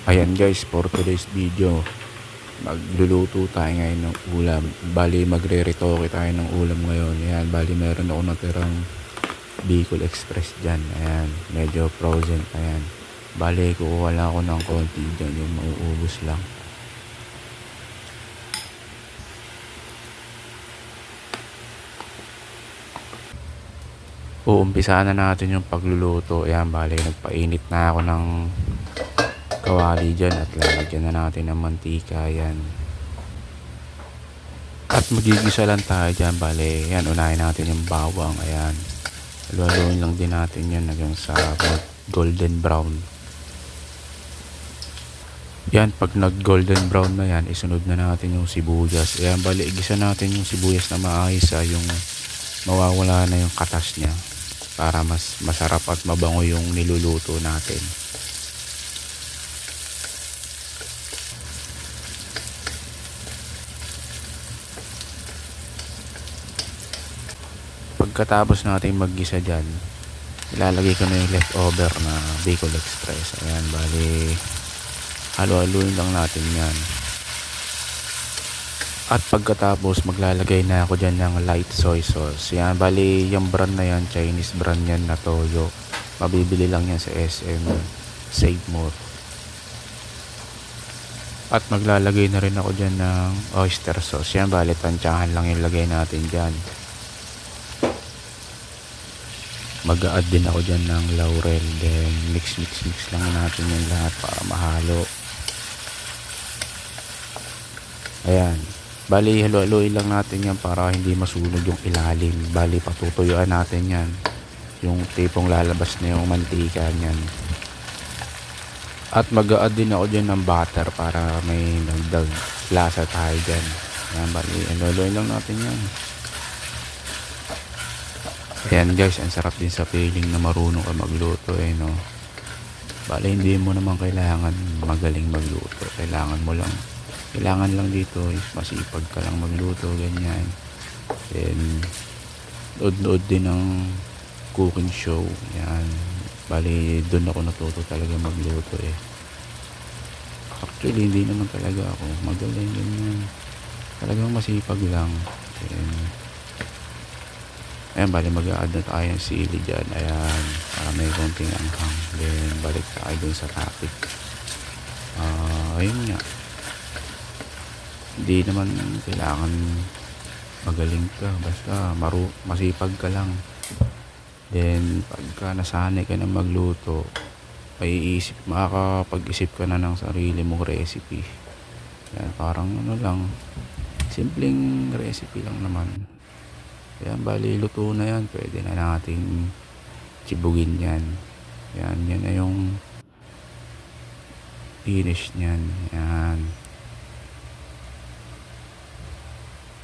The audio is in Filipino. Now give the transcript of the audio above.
Ayan guys, for today's video, magluluto tayo ngayon ng ulam. Bali, magre-retoke tayo ng ulam ngayon. Ayan, bali meron ako natirang Bicol Express dyan. Ayan, medyo frozen. Ayan, bali kukuha lang ako ng konti dyan, yung mauubos lang. Uumpisahan na natin yung pagluluto. Ayan, bali nagpainit na ako ng kawali dyan at lalagyan na natin ng mantika. Yan, at magigisa lang tayo dyan. Bale, yan, unahin natin yung bawang. Ayan, haluin lang din natin yan hanggang sa golden brown. Yan, pag nag golden brown na yan, isunod na natin yung sibuyas. Ayan, bale, igisa natin yung sibuyas na maayos, yung mawawala na yung katas nya para mas masarap at mabango yung niluluto natin. Pagkatapos natin maggisa dyan, ilalagay ko na yung leftover na Bicol Express. Ayan, bali halo-haluin lang natin yan. At pagkatapos maglalagay na ako dyan ng light soy sauce. Yan, bali yung brand na yan, Chinese brand yan na Toyo. Mabibili lang yan sa SM, Save More. At maglalagay na rin ako dyan ng oyster sauce. Yan, bali tansyahan lang yung lagay natin dyan. Mag-a-add din ako dyan ng laurel. Then mix lang natin yung lahat para mahalo. Ayan, bali halo-haloin lang natin yan para hindi masunog yung ilalim. Bali patutuyuan natin yan, yung tipong lalabas na yung mantika nyan. At mag-a-add din ako dyan ng butter para may nagdag lasa tayo dyan. Ayan, bali halo-haloin lang natin yan. Ayan guys, ang sarap din sa feeling na marunong ka magluto no. Bali hindi mo naman kailangan magaling magluto. Kailangan lang dito is masipag ka lang magluto, ganyan. Then nood din ng cooking show. Yan, bali doon ako natuto talaga magluto Actually hindi naman talaga ako magaling, ganyan. Talagang masipag lang. Then ayan, bali mag-a-add na tayo ng sili dyan. Ayan, para may konting anghang. Then balik tayo dun sa topic. Ayun nga, hindi naman kailangan magaling ka, basta masipag ka lang. Then pagka nasanay ka na magluto, makakapag-isip ka na ng sarili mong recipe. Yan, parang ano lang, simpleng recipe lang naman. Yan, bali luto na yan, pwede na nating chibugin yan. Yan na yung finish nyan. Yan.